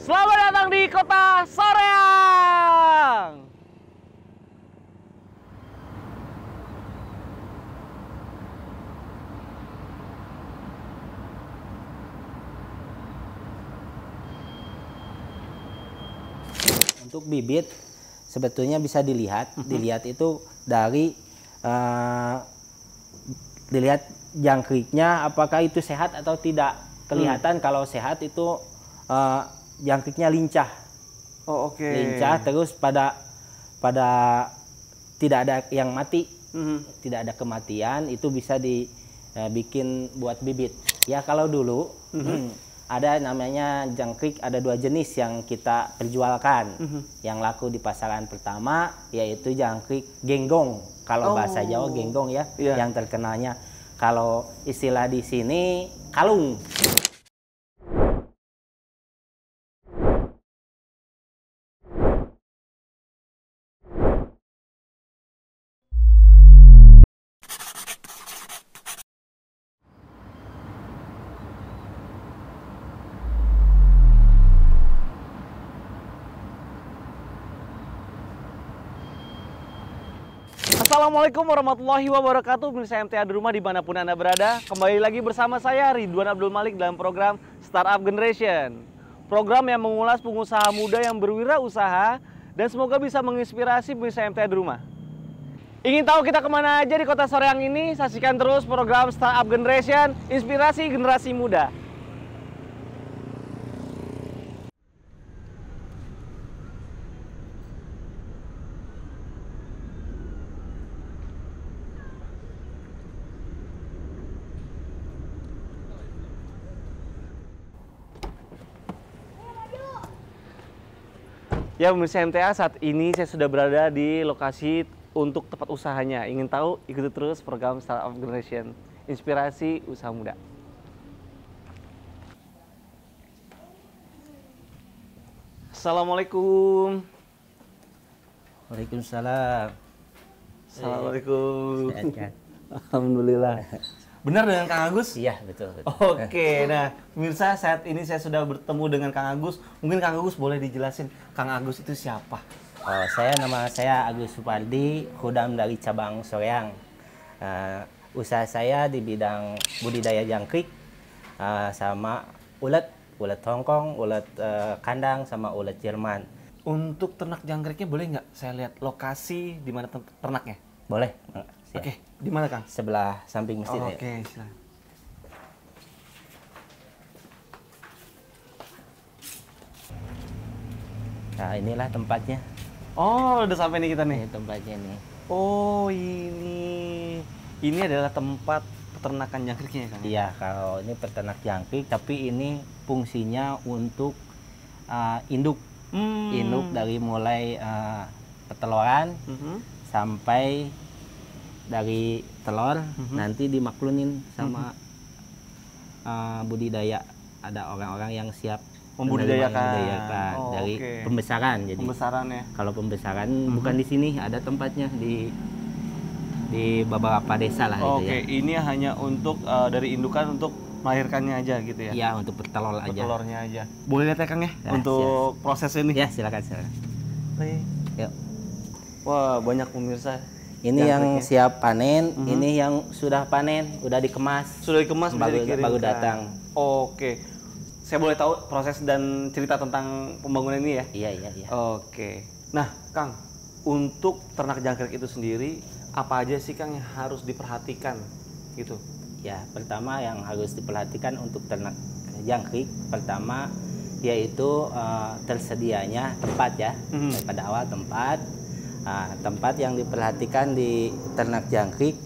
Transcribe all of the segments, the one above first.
Selamat datang di Kota Soreang. Untuk bibit sebetulnya bisa dilihat, dilihat itu dari dilihat jangkriknya apakah itu sehat atau tidak. Kelihatan kalau sehat itu jangkriknya lincah. Oh, oke. Lincah terus pada tidak ada yang mati, tidak ada kematian, itu bisa dibikin buat bibit. Ya kalau dulu ada namanya jangkrik, ada dua jenis yang kita perjualkan. Yang laku di pasaran pertama yaitu jangkrik genggong. Kalau bahasa Jawa genggong ya, yang terkenalnya. Kalau istilah di sini kalung. Assalamualaikum warahmatullahi wabarakatuh. Pemirsa MTA di rumah dimanapun Anda berada. Kembali lagi bersama saya Ridwan Abdul Malik dalam program Startup Generation. Program yang mengulas pengusaha muda yang berwirausaha dan semoga bisa menginspirasi pemirsa MTA di rumah. Ingin tahu kita kemana aja di Kota Soreang ini? Saksikan terus program Startup Generation, inspirasi generasi muda. Ya pemirsa MTA, saat ini saya sudah berada di lokasi untuk tempat usahanya. Ingin tahu? Ikuti terus program Startup Generation, inspirasi usaha muda. Assalamualaikum. Waalaikumsalam. Assalamualaikum. Sehat kan? Alhamdulillah. Benar dengan Kang Agus? Iya betul. Oke, nah pemirsa saat ini saya sudah bertemu dengan Kang Agus. Mungkin Kang Agus boleh dijelasin Kang Agus itu siapa? Oh, nama saya Agus Supardi, kudam dari cabang Soreang. Usaha saya di bidang budidaya jangkrik sama ulet Hongkong, ulet kandang sama ulet Jerman. Untuk ternak jangkriknya boleh nggak saya lihat lokasi di mana ternaknya? Boleh. Oke, di mana Kang? Sebelah samping masjid. Oke, silakan. Nah, inilah tempatnya. Oh, udah sampai nih kita nih. Ini tempatnya nih. Oh, ini adalah tempat peternakan jangkriknya ya, Kang? Iya, kalau ini peternak jangkrik, tapi ini fungsinya untuk induk. Induk dari mulai peteloran sampai dari telur nanti dimaklunin sama budidaya. Ada orang-orang yang siap membudidayakan dari pembesaran. Jadi pembesaran ya. Kalau pembesaran bukan di sini, ada tempatnya di beberapa desa lah. Oke, gitu ya. ini hanya untuk dari indukan untuk melahirkannya aja gitu ya? Iya, untuk bertelur aja. Bertelurnya aja. Boleh lihat ya Kang ya, Ya, untuk proses ini? Ya, silakan. Yuk. Wah, banyak pemirsa. Ini yang siap panen, ini yang sudah panen, udah dikemas. Sudah dikemas, baru datang. Oke. Saya boleh tahu proses dan cerita tentang pembangunan ini ya? Iya. Oke. Nah, Kang, untuk ternak jangkrik itu sendiri, apa aja sih Kang yang harus diperhatikan gitu? Ya, pertama yang harus diperhatikan untuk ternak jangkrik, pertama yaitu tersedianya tempat ya. Pada awal tempat yang diperhatikan di ternak jangkrik,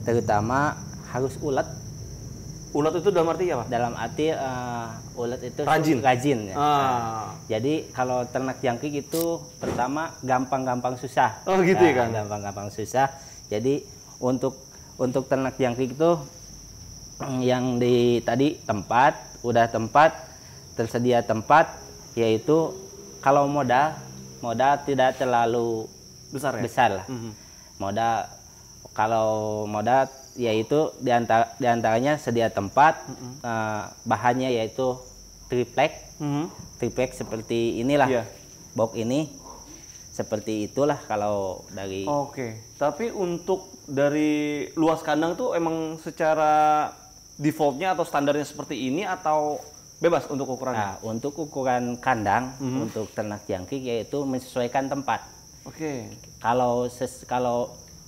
terutama harus ulet. Ulet itu dalam arti apa? Dalam arti ulet itu rajin ya. Jadi kalau ternak jangkrik itu pertama gampang susah. Oh gitu ya Kang? Gampang susah. Jadi untuk ternak jangkrik itu yang tadi udah tempat, tersedia tempat, yaitu kalau modal tidak terlalu besar lah. Kalau modal yaitu diantaranya sedia tempat, bahannya yaitu triplek, triplek seperti inilah. Iya. Box ini seperti itulah kalau dari. Oke. Tapi untuk dari luas kandang tuh emang secara defaultnya atau standarnya seperti ini atau bebas untuk ukurannya? Nah, untuk ukuran kandang untuk ternak jangkrik yaitu menyesuaikan tempat. Oke. Kalau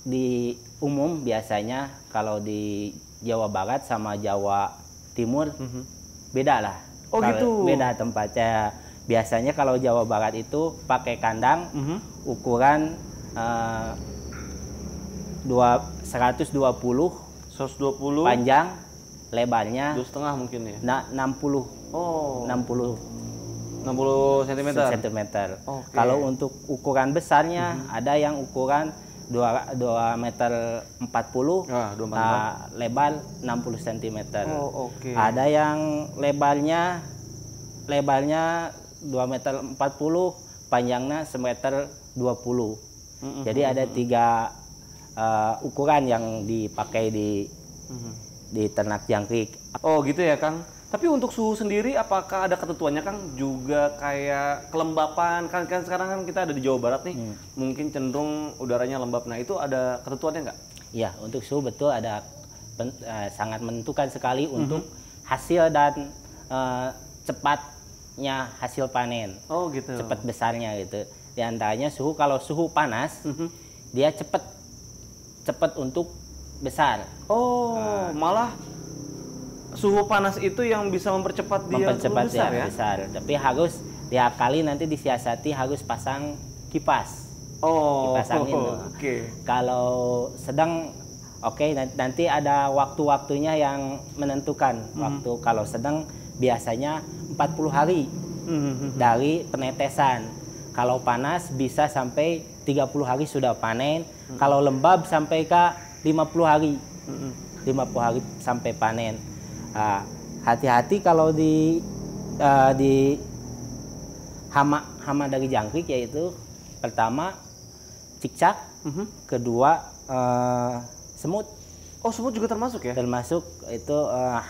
di umum biasanya kalau di Jawa Barat sama Jawa Timur beda lah. Oh gitu. Beda tempatnya. Biasanya kalau Jawa Barat itu pakai kandang ukuran 120 120 panjang, lebarnya 2,5 mungkin ya. 60. Oh. 60 cm. cm. Oke. Kalau untuk ukuran besarnya ada yang ukuran 2 meter 40, Ah, 2,44. lebar 60 cm. Oh, oke. Ada yang lebarnya 2 meter 40, panjangnya 1 meter 20. Jadi ada 3 ukuran yang dipakai di ternak jangkrik. Oh gitu ya Kang. Tapi untuk suhu sendiri apakah ada ketentuannya Kang? Juga kayak kelembapan kan sekarang kan kita ada di Jawa Barat nih, mungkin cenderung udaranya lembab. Nah itu ada ketentuannya nggak? Ya, untuk suhu betul ada sangat menentukan sekali untuk hasil dan cepatnya hasil panen. Oh gitu. Cepat besarnya gitu. Di antaranya suhu, kalau suhu panas dia cepat untuk besar. Oh malah suhu panas itu yang bisa mempercepat dia Mempercepat besar ya? besar. Tapi harus diakali, nanti disiasati harus pasang kipas. Oh, Kipas angin tuh. oke. Kalau sedang nanti ada waktu-waktunya yang menentukan. Waktu kalau sedang biasanya 40 hari dari penetesan. Kalau panas bisa sampai 30 hari sudah panen. Kalau lembab sampai ke 50 hari. 50 hari sampai panen. Hati-hati kalau di hama dari jangkrik, yaitu pertama cicak, kedua semut. Oh semut juga termasuk ya? Termasuk itu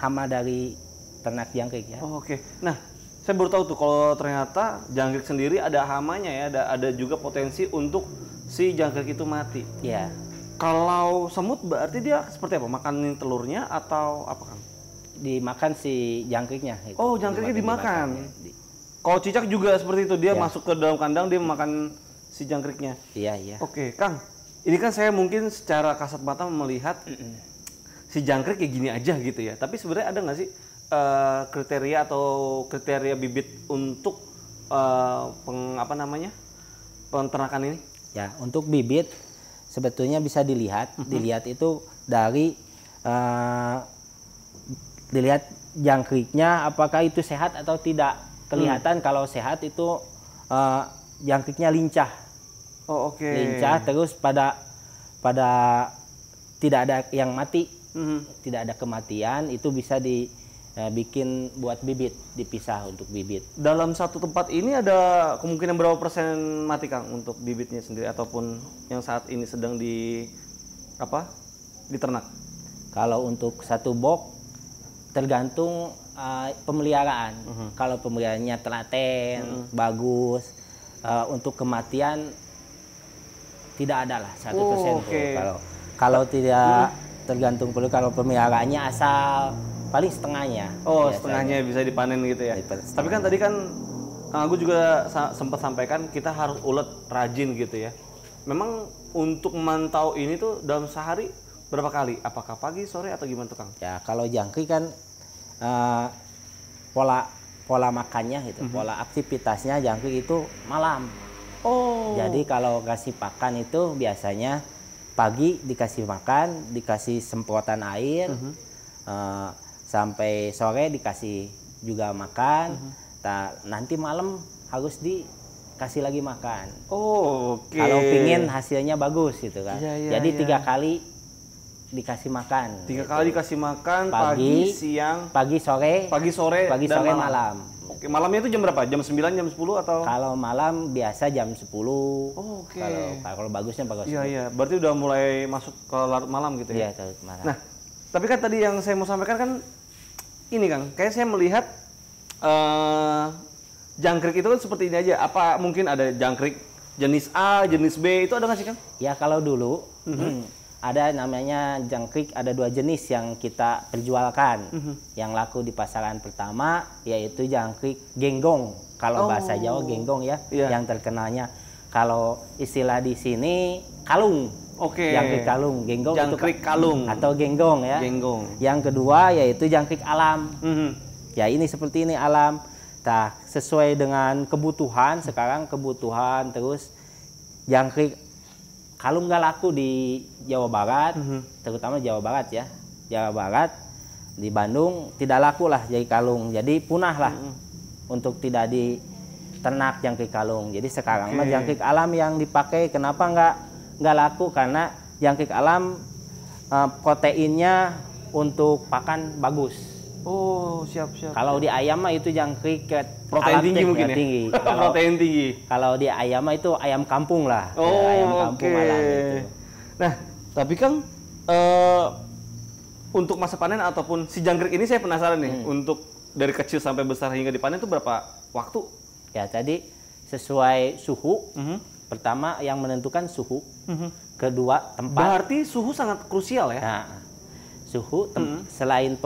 hama dari ternak jangkrik ya. Oh, oke. Nah saya baru tahu tuh kalau ternyata jangkrik sendiri ada hamanya ya, ada juga potensi untuk si jangkrik itu mati. Iya. Kalau semut berarti dia seperti apa? Makanin telurnya atau apa Kang? Dimakan si jangkriknya. Itu. Oh jangkriknya dimakan. Ya. Kalau cicak juga seperti itu, dia Ya. masuk ke dalam kandang, dia memakan si jangkriknya. Iya, iya. Oke, Kang. Ini kan saya mungkin secara kasat mata melihat si jangkrik kayak gini aja gitu ya. Tapi sebenarnya ada nggak sih kriteria atau kriteria bibit untuk penternakan ini? Ya, untuk bibit sebetulnya bisa dilihat. Dilihat itu dari dilihat jangkriknya apakah itu sehat atau tidak. Kelihatan kalau sehat itu jangkriknya lincah. Oh oke. Lincah, terus pada tidak ada yang mati, tidak ada kematian, itu bisa dibikin buat bibit, dipisah untuk bibit. Dalam satu tempat ini ada kemungkinan berapa persen mati Kang untuk bibitnya sendiri ataupun yang saat ini sedang diternak? Kalau untuk satu box tergantung pemeliharaan. Kalau pemeliharaannya telaten, bagus, untuk kematian tidak ada lah 100%. Oke. Kalau tidak tergantung kalau pemeliharaannya asal paling setengahnya. Oh, biasanya. setengahnya bisa dipanen gitu ya. Setengahnya. Tapi kan tadi kan Kang Agus juga sempat sampaikan kita harus ulet rajin gitu ya. Memang untuk memantau ini tuh dalam sehari berapa kali? Apakah pagi, sore atau gimana tuh Kang? Ya, kalau jangkrik kan pola makannya gitu, pola aktivitasnya jangkrik itu malam. Oh. Jadi kalau kasih pakan itu biasanya pagi dikasih makan, dikasih semprotan air, sampai sore dikasih juga makan. Nanti malam harus dikasih lagi makan. Oh, oke. Kalau pingin hasilnya bagus gitu kan. Iya, Jadi iya. 3 kali dikasih makan. 3 gitu. kali dikasih makan pagi, siang, pagi sore dan malam. Oke, malamnya itu jam berapa? Jam 9, jam 10 atau? Kalau malam biasa jam 10. Oh, oke. Kalau bagusnya bagus. Iya, iya. Berarti udah mulai masuk ke larut malam gitu ya? Iya, larut malam. Nah, tapi kan tadi yang saya mau sampaikan kan ini Kang, kayak saya melihat jangkrik itu kan seperti ini aja. Apa mungkin ada jangkrik jenis A, jenis B, itu ada nggak sih, Kang? Ya kalau dulu ada namanya jangkrik, ada 2 jenis yang kita perjualkan. Yang laku di pasaran pertama yaitu jangkrik genggong. Kalau bahasa Jawa genggong ya, yang terkenalnya. Kalau istilah di sini kalung. Oke. Jangkrik kalung, genggong jangkrik itu kalung atau genggong ya. Genggong. Yang kedua yaitu jangkrik alam. Ya ini seperti ini alam. Nah, sesuai dengan kebutuhan, sekarang kebutuhan terus jangkrik kalung nggak laku di Jawa Barat, terutama Jawa Barat ya. Jawa Barat, di Bandung tidak laku lah jangkrik kalung. Jadi punah lah untuk tidak diternak jangkrik kalung. Jadi sekarang mah jangkrik alam yang dipakai. Kenapa nggak laku? Karena jangkrik alam proteinnya untuk pakan bagus. Oh, siap. Kalau di ayam mah itu jangkrik protein tinggi mungkin ya? Tinggi. Protein tinggi. Kalau di ayam mah itu ayam kampung lah. Oh, ya, ayam kampung alam itu. Nah, tapi Kang, untuk masa panen ataupun si jangkrik ini saya penasaran nih, untuk dari kecil sampai besar hingga dipanen itu berapa waktu? Ya, tadi sesuai suhu. Pertama yang menentukan suhu. Kedua tempat. Berarti suhu sangat krusial ya? Nah, suhu selain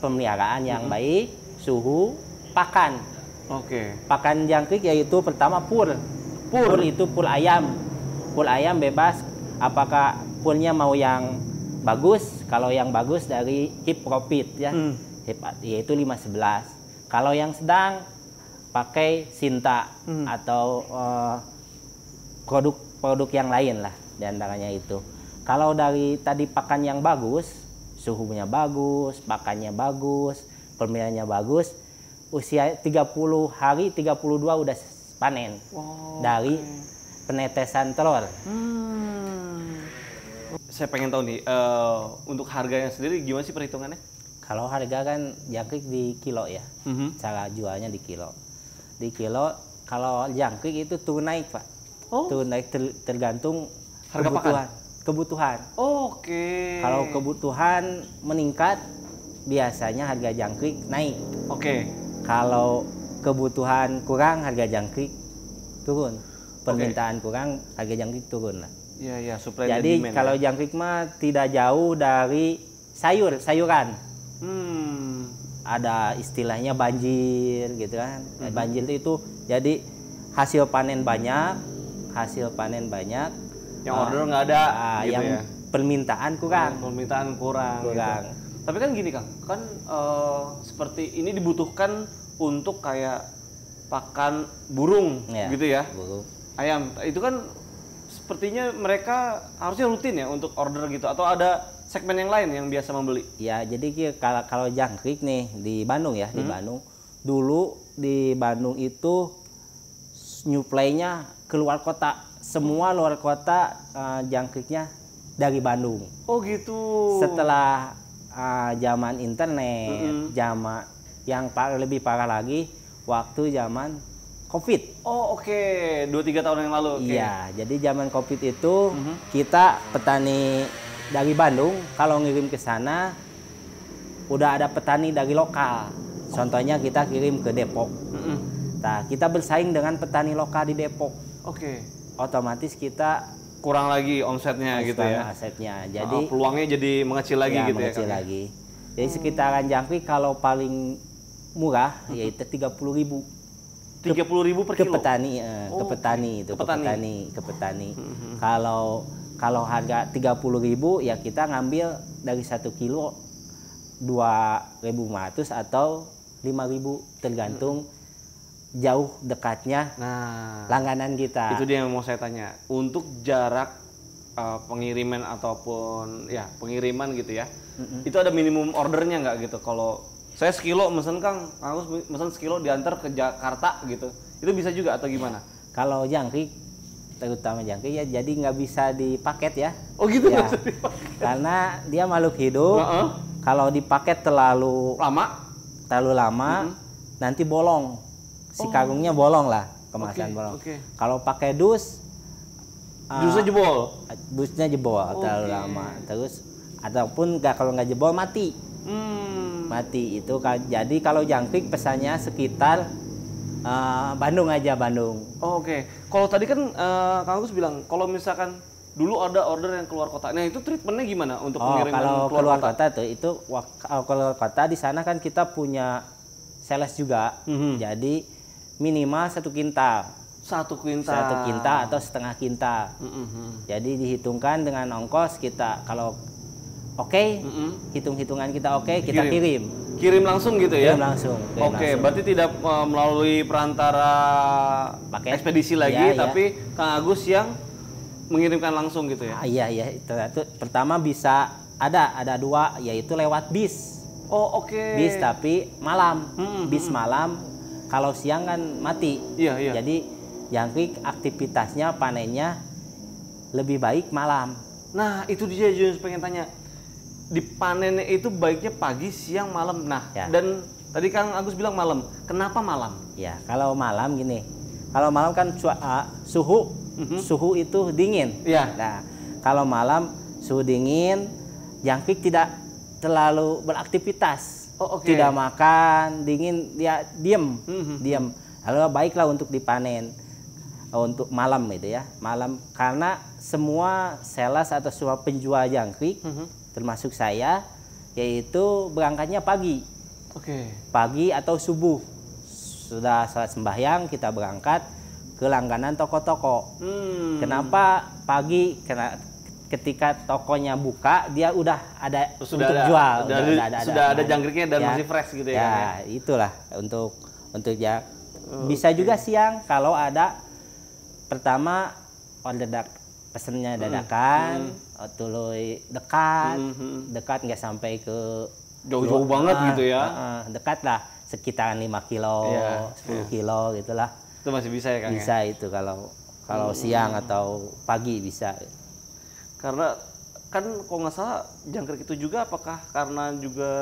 pemeliharaan yang baik, suhu, pakan. Oke. Pakan jangkrik yaitu pertama pur. Pur itu pur ayam. Pur ayam bebas. Apakah purnya mau yang bagus? Kalau yang bagus dari hip profit ya. Yaitu 511. Kalau yang sedang pakai Sinta atau produk yang lain lah di antaranya itu. Kalau dari tadi pakan yang bagus, suhunya bagus, pakannya bagus, pemeliharaannya bagus, usia 30 hari, 32 udah panen. Dari penetesan telur. Saya pengen tahu nih, untuk harganya sendiri gimana sih perhitungannya? Kalau harga kan jangkrik di kilo ya, cara jualnya di kilo. Di kilo, kalau jangkrik itu turun naik Pak. Turun naik tergantung harga kebutuhan. Oke. Kalau kebutuhan meningkat, biasanya harga jangkrik naik. Oke. Kalau kebutuhan kurang, harga jangkrik turun. Permintaan kurang, harga jangkrik turun lah. Iya, supply dan Jadi demand. kalau jangkrik mah tidak jauh dari sayuran. Ada istilahnya banjir gitu kan. Banjir itu jadi hasil panen banyak. Yang order nggak ada, gitu yang ya. permintaan kurang. Gitu. Tapi kan gini Kang, kan seperti ini dibutuhkan untuk kayak pakan burung, gitu ya. Burung. Ayam, itu kan sepertinya mereka harusnya rutin ya untuk order gitu, atau ada segmen yang lain yang biasa membeli? Ya, jadi kalau jangkrik nih di Bandung ya, di Bandung. Dulu di Bandung itu nyuplainya keluar kota. Semua luar kota jangkriknya dari Bandung. Oh gitu. Setelah zaman internet, zaman yang lebih parah lagi, waktu zaman COVID. Oh oke, 2-3 tahun yang lalu. Iya, jadi zaman COVID itu kita petani dari Bandung kalau ngirim ke sana udah ada petani dari lokal. Contohnya kita kirim ke Depok. Nah, kita bersaing dengan petani lokal di Depok. Otomatis kita kurang lagi omsetnya gitu ya. Asetnya. Jadi peluangnya jadi mengecil lagi gitu mengecil ya. lagi. Jadi sekitaran jangkrik kalau paling murah yaitu 30.000. 30.000 per kilo. Ke petani. Kalau harga 30.000 ya kita ngambil dari 1 kilo 2.500 atau 5.000 tergantung jauh dekatnya langganan kita. Itu dia yang mau saya tanya. Untuk jarak pengiriman ataupun ya pengiriman gitu ya, itu ada minimum ordernya nggak gitu? Kalau saya sekilo mesen Kang, aku mesen sekilo diantar ke Jakarta gitu, itu bisa juga atau gimana? Kalau jangkrik, terutama jangkrik ya, jadi nggak bisa dipaket ya. Oh gitu ya, karena dia makhluk hidup. Kalau dipaket terlalu lama, nanti bolong. Si kagungnya bolong lah, kemasan bolong. Kalau pakai dusnya jebol terlalu lama. Terus ataupun kalau nggak jebol mati. Mati itu. Jadi kalau jangkrik pesannya sekitar Bandung aja, Bandung. Oh, oke. Kalau tadi kan Kang Agus bilang kalau misalkan dulu ada order yang keluar kota. Nah, itu treatmentnya gimana untuk pengiriman kalau keluar kota? tuh itu kalau keluar kota di sana kan kita punya sales juga. Jadi minimal 1 kintal. 1 kintal. 1 kintal atau setengah kintal. Jadi dihitungkan dengan ongkos kita kalau hitung-hitungan kita kita kirim. Kirim langsung gitu ya? Kirim langsung. Oke, berarti tidak melalui perantara Paket. ekspedisi lagi, Iya, tapi Kang Agus yang mengirimkan langsung gitu ya? Iya, itu pertama bisa ada 2 yaitu lewat bis. Oh, oke. Bis tapi malam. Bis malam kalau siang kan mati. Iya. Jadi jangkrik aktivitasnya panennya lebih baik malam. Nah, itu dia Jun pengen tanya. Dipanennya itu baiknya pagi, siang, malam. Nah, Ya. dan tadi Kang Agus bilang malam. Kenapa malam? Ya, kalau malam gini. Kalau malam kan suhu itu dingin. Iya. Nah, kalau malam suhu dingin, jangkrik tidak terlalu beraktivitas. Oh, oke. Tidak makan, dingin, dia diam. Lalu baiklah untuk dipanen. Untuk malam itu ya. Malam karena semua sales atau semua penjual jangkrik termasuk saya yaitu berangkatnya pagi. Oke. Pagi atau subuh. Sudah salat sembahyang kita berangkat ke langganan toko-toko. Kenapa pagi? Karena ketika tokonya buka dia udah ada Sudah untuk ada, jual. Sudah ada jangkriknya dan masih fresh gitu ya. Ya, itulah untuk ya bisa juga siang kalau ada pertama order pesennya dadakan, tuluy dekat nggak sampai ke jauh-jauh banget gitu ya. Dekat lah sekitaran 5 kilo, 10 kilo gitulah. Itu masih bisa ya Kang? Bisa itu kalau siang atau pagi bisa. Karena kan kalau nggak salah jangkrik itu juga apakah karena juga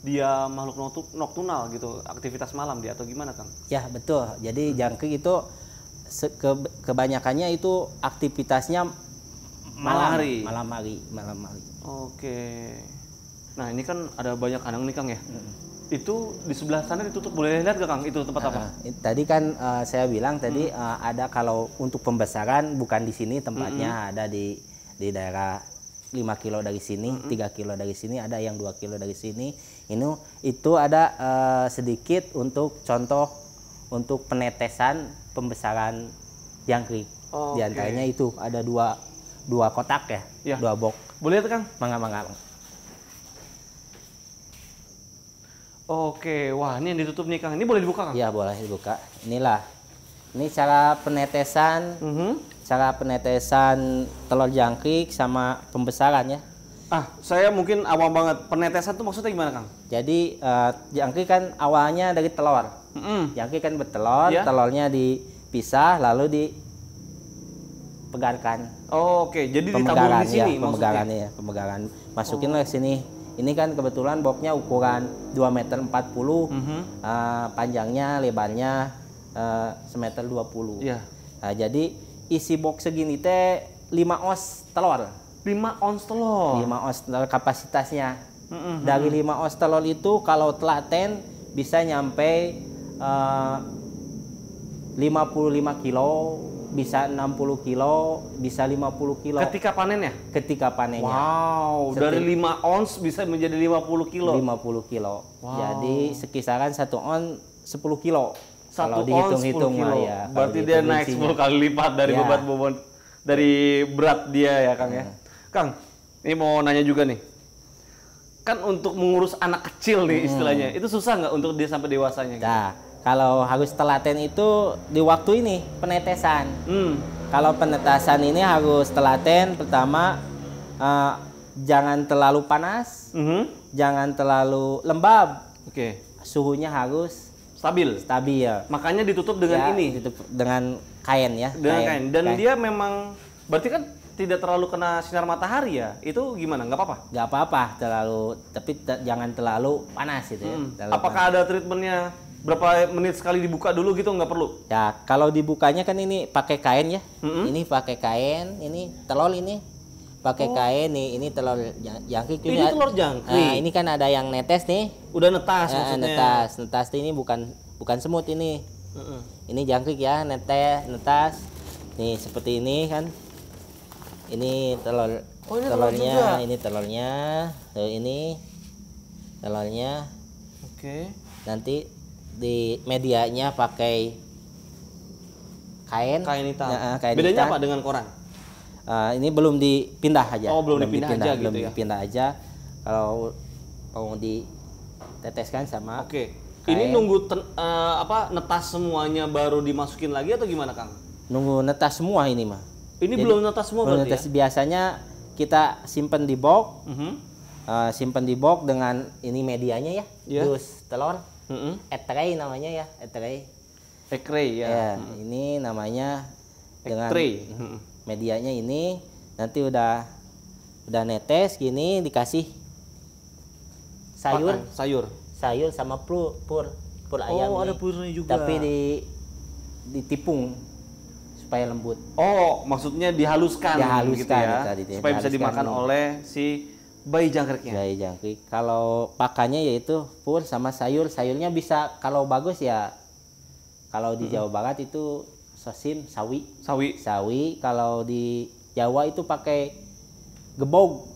dia makhluk nocturnal gitu, aktivitas malam dia atau gimana Kang? Ya betul. Jadi jangkrik itu kebanyakannya itu aktivitasnya malam hari. Oke. Nah ini kan ada banyak kandang nih Kang ya. Itu di sebelah sana ditutup, boleh lihat gak Kang? Itu tempat apa? Tadi kan saya bilang tadi ada kalau untuk pembesaran bukan di sini tempatnya, ada di daerah 5 kilo dari sini, 3 kilo dari sini, ada yang 2 kilo dari sini. Itu ada sedikit untuk contoh untuk penetesan pembesaran jangkrik. Di antaranya itu ada dua kotak ya, 2 box. Boleh lihat Kang? Mangga. Oke, wah ini yang ditutup nih Kang. Ini boleh dibuka Kang? Iya boleh dibuka. Ini cara penetesan telur jangkrik sama pembesaran ya. Saya mungkin awam banget. Penetesan itu maksudnya gimana Kang? Jadi jangkrik kan awalnya dari telur. Jangkrik kan bertelur, telurnya dipisah lalu dipegarkan. Oke, jadi ditabung di sini maksudnya? Pemegaran. Masukin ke sini. Ini kan kebetulan boxnya ukuran 2,40 meter, panjangnya, lebarnya 1,20 meter. Iya. Nah, jadi isi box segini teh 5 ons telur. 5 ons telur. 5 ons telur kapasitasnya. Dari 5 ons telur itu kalau telaten bisa nyampe 55 kilo, bisa 60 kilo, bisa 50 kilo. Ketika panennya? Ketika panennya. Wow, dari 5 ons bisa menjadi 50 kilo. 50 kilo. Wow. Jadi sekisaran 1 on 10 kilo. 1 kalau ons dihitung-hitung 10 kilo. ya. Berarti dia naik 10 kali lipat dari bobot dari berat dia ya Kang ya. Kang, ini mau nanya juga nih. Kan untuk mengurus anak kecil nih istilahnya, itu susah nggak untuk dia sampai dewasanya? Gitu? Nah, kalau harus telaten itu di waktu ini penetesan. Kalau penetesan ini harus telaten pertama jangan terlalu panas, jangan terlalu lembab. Oke. Suhunya harus Stabil. ya. Makanya ditutup dengan ini. Ditutup dengan kain ya. Dengan kain. Dan dia memang berarti kan tidak terlalu kena sinar matahari ya. Itu gimana? Nggak apa-apa? Nggak apa-apa tapi jangan terlalu panas gitu ya. Apakah ada treatmentnya? Berapa menit sekali dibuka dulu gitu, nggak perlu? Ya, kalau dibukanya kan ini pakai kain ya. Ini pakai kain, ini telur ini pakai kain nih, ini telur jangkrik. Ini telur jangkrik. Nah, ini kan ada yang netes nih. Udah netas maksudnya. Netas ini bukan semut ini. Ini jangkrik ya, netas. Nih seperti ini kan. Ini telur. Oh, ini telurnya, telur juga. ini telurnya. Tuh, ini telurnya. Oke. Nanti di medianya pakai kain. Kain hitam. Nah, kain Bedanya hitam. apa dengan koran? Ini belum dipindah aja. Oh, belum dipindah aja belum gitu ya? dipindah aja. Kalau mau diteteskan sama. Oke. Kain. Ini nunggu netas semuanya baru dimasukin lagi atau gimana, Kang? Nunggu netas semua ini mah. Ini belum netas semua Belum berarti netas. Biasanya kita simpen di box. Simpen di box dengan ini medianya ya. Iya. Dus telur. Etray namanya ya, etray. Ekray ya. Ya, ini namanya dengan Ekray. medianya ini nanti udah netes gini dikasih sayur, Sayur. sama pur ayam. Oh, ada nih. purnya juga. Tapi ditipung supaya lembut. Oh, maksudnya dihaluskan gitu ya. tadi, Supaya bisa dihaluskan dimakan dulu. oleh si bayi jangkriknya. Bayi jangkrik. Kalau pakannya yaitu pur sama sayurnya bisa kalau bagus ya. Kalau di Jawa Barat itu sosim, sawi. Sawi. Kalau di Jawa itu pakai gebog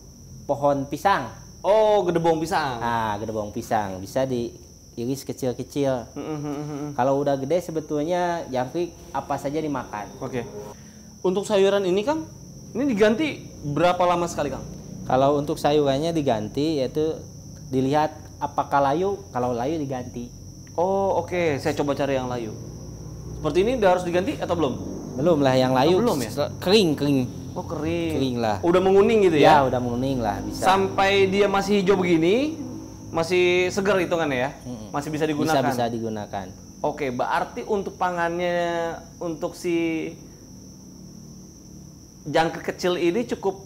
pohon pisang. Oh, gedebong pisang. Gedebong pisang bisa diiris kecil-kecil. Kalau udah gede sebetulnya jangkrik apa saja dimakan. Oke. Untuk sayuran ini, Kang, ini diganti berapa lama sekali, Kang? Kalau untuk sayurannya diganti yaitu dilihat apakah layu. Kalau layu diganti. Oh, oke. Saya coba cari yang layu. Seperti ini udah harus diganti atau belum? Belum lah yang layu. belum ya? Kering. Oh, kering. Kering lah. Udah menguning gitu Ya, ya? udah menguning lah bisa. Sampai dia masih hijau begini, masih segar hitungannya ya? Masih bisa digunakan? Bisa digunakan. Oke, berarti untuk pangannya untuk si jangkrik kecil ini cukup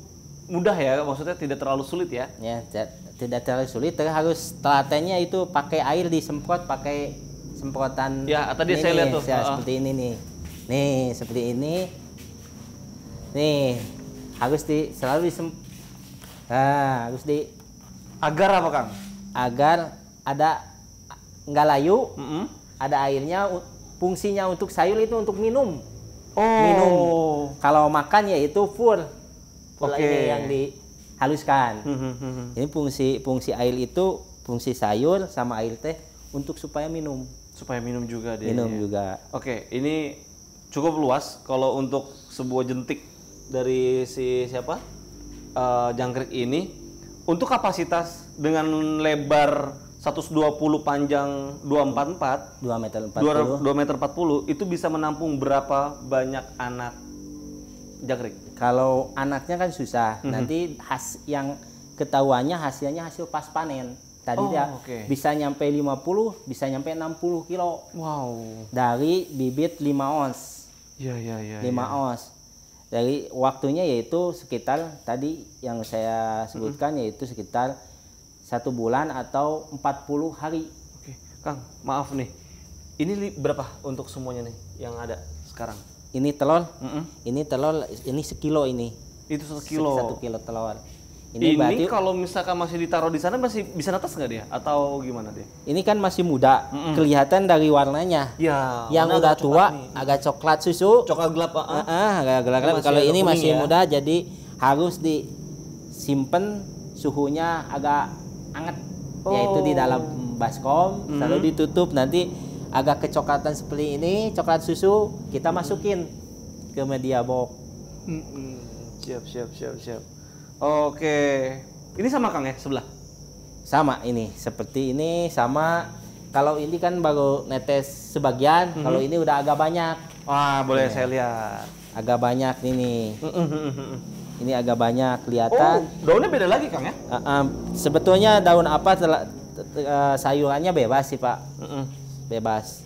mudah ya? Maksudnya tidak terlalu sulit ya? Ya, tidak terlalu sulit. Harus telatennya itu pakai air disemprot pakai semprotan. Ya, tadi ini saya lihat nih, tuh. seperti ini nih. Nih, seperti ini. Nih, harus selalu harus Agar apa, Kang? agar ada nggak layu, ada airnya. Fungsinya untuk sayur itu untuk minum. Oh. Minum. Kalau makan ya itu full Oke. ini yang dihaluskan. Ini fungsi air itu fungsi sayur sama air teh untuk supaya minum. Supaya minum juga dia. Minum juga. Oke, ini cukup luas kalau untuk sebuah jentik dari si siapa? Jangkrik ini. Untuk kapasitas dengan lebar 120 panjang 244 2 meter 40. 2 meter 40 itu bisa menampung berapa banyak anak jangkrik? Kalau anaknya kan susah. Nanti yang ketahuannya hasilnya hasil pas panen. Tadi dia bisa nyampe 50, bisa nyampe 60 kilo. Wow. Dari bibit 5 ons. Iya. 5 ons. Dari waktunya yaitu sekitar tadi yang saya sebutkan yaitu sekitar 1 bulan atau 40 hari. Oke, Kang, maaf nih. Ini berapa untuk semuanya nih yang ada sekarang? Ini telur, ini sekilo ini. Itu 1 kilo. 1 kilo telur. Ini berarti kalau misalkan masih ditaruh di sana masih bisa netas nggak dia? Atau gimana dia? ini kan masih muda, kelihatan dari warnanya. Ya. Yang udah tua agak coklat susu. Coklat gelap. Agak gelap. Kalau ini masih muda jadi harus disimpan suhunya agak hangat. Yaitu di dalam baskom, lalu ditutup nanti agak kecoklatan seperti ini, coklat susu kita masukin ke media box. Siap. Oke. Ini sama Kang ya sebelah? Sama ini, seperti ini sama. Kalau ini kan baru netes sebagian, kalau ini udah agak banyak. Wah, boleh saya lihat. Agak banyak ini. Ini agak banyak Oh, kelihatan. daunnya beda lagi Kang ya? Sebetulnya daun apa sayurannya bebas sih Pak. Bebas.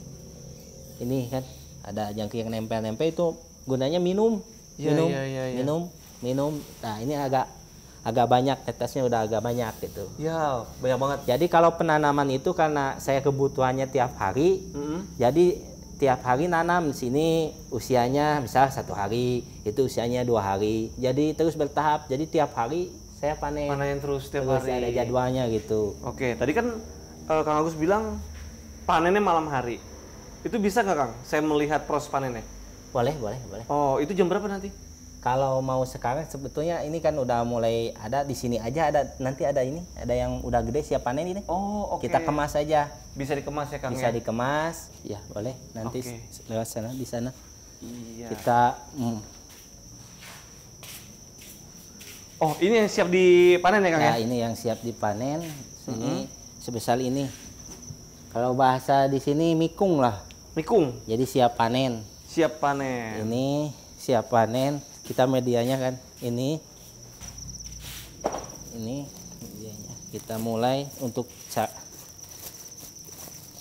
Ini kan ada jangkrik yang nempel-nempel itu gunanya minum. Iya. Minum. Nah, ini agak banyak, tetesnya udah agak banyak gitu. Ya, banyak banget. Jadi kalau penanaman itu karena saya kebutuhannya tiap hari, jadi tiap hari nanam di sini usianya misal 1 hari, itu usianya 2 hari. Jadi terus bertahap. Jadi tiap hari saya panen. Panen terus tiap Terus hari. ada jadwalnya gitu. Oke, tadi kan Kang Agus bilang panennya malam hari. Itu bisa nggak Kang? Saya melihat proses panennya. Boleh, boleh, boleh. Oh, itu jam berapa nanti? Kalau mau sekarang sebetulnya ini kan udah mulai ada di sini aja, ada nanti ada ini, ada yang udah gede siap panen ini. Oh, oke. Kita kemas aja. Bisa dikemas ya Kang? Bisa ya? dikemas. Ya, boleh. Nanti Oke. lewat sana di sana. Iya. Kita Oh, ini yang siap dipanen ya Kang ya? ya ini yang siap dipanen. Sini sebesar ini. Kalau bahasa di sini mikung lah. Mikung, Jadi siap panen. siap panen. Ini siap panen. Kita medianya kan ini medianya. Kita mulai untuk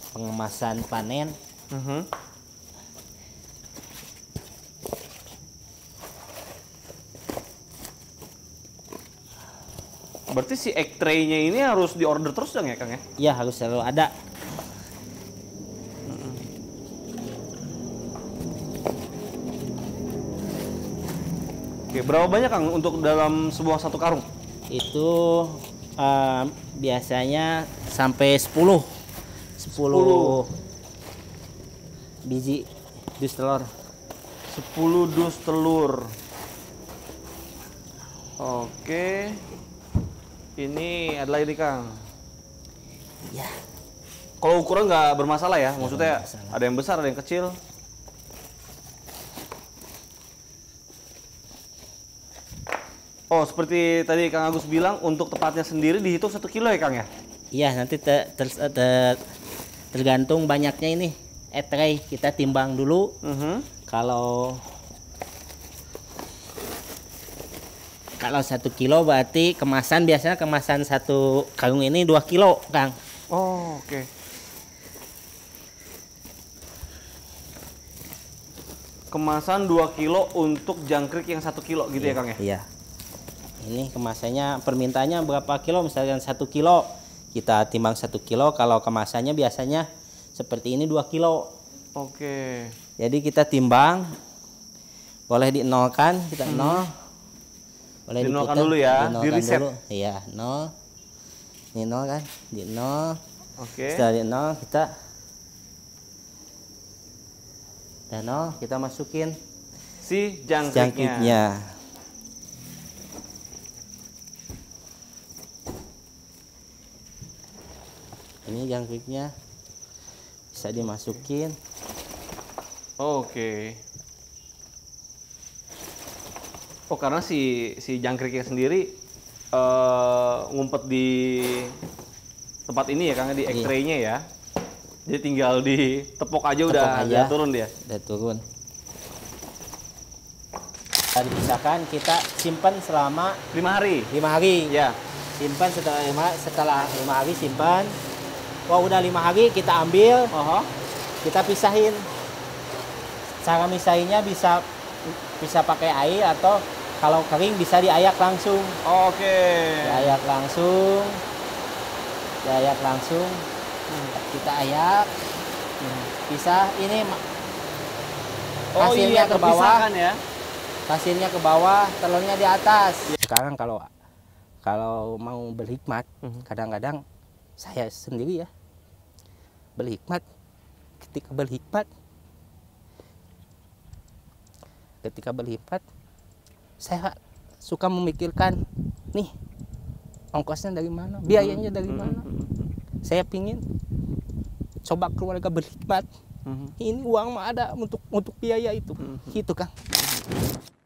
pengemasan panen. Mhm. Berarti si egg tray-nya ini harus diorder terus dong ya Kang ya? Ya harus selalu ada. Oke, berapa banyak Kang untuk dalam sebuah satu karung? Itu biasanya sampai 10 biji dus telur. 10 dus telur. Oke. Ini adalah ini Kang. Ya, Kalau ukuran nggak bermasalah ya? Maksudnya bermasalah. ada yang besar, ada yang kecil. Oh, seperti tadi Kang Agus bilang, untuk tepatnya sendiri dihitung 1 kilo ya Kang ya? iya nanti tergantung banyaknya ini. Tray kita timbang dulu. Kalau 1 kilo berarti kemasan biasanya kemasan 1 karung ini 2 kilo, Kang. Oh, oke. Kemasan 2 kilo untuk jangkrik yang 1 kilo gitu ya Kang ya? Iya. Ini kemasannya permintaannya berapa kilo? Misalkan 1 kilo, kita timbang 1 kilo. Kalau kemasannya biasanya seperti ini 2 kilo. Oke. Jadi kita timbang, boleh dinolkan, kita nol. Boleh Dinolkan diputar, dulu ya, dinolkan di reset. dulu. Iya, nol. Ini nol kan, di nol. Oke. Setelah di nol kita dan nol kita masukin Si jangkriknya. jangkritnya. Ini jangkriknya bisa dimasukin. Oke. Oh, karena si jangkriknya sendiri ngumpet di tempat ini ya Kang, di egg Iya. tray-nya ya. Jadi tinggal ditepok aja Tepok udah aja. turun dia. Udah turun. Kita dipisahkan, kita simpan selama 5 hari. 5 hari. Ya. Simpan setelah 5 hari simpan. Wah, udah 5 hari kita ambil, Oh. kita pisahin. Cara misahinnya bisa pakai air atau kalau kering bisa diayak langsung. Oke. Diayak langsung. Diayak langsung. Kita ayak. Pisah ini Oh hasilnya iya, ke bawah. terpisahkan ya. Hasilnya ke bawah, telurnya di atas. Sekarang kalau mau berhikmat, kadang-kadang saya sendiri ya berhikmat. Ketika berhikmat, saya suka memikirkan, nih ongkosnya dari mana, biayanya dari mana. Saya pingin coba keluarga berhikmat. Ini uang mah ada untuk biaya itu, gitu Kang.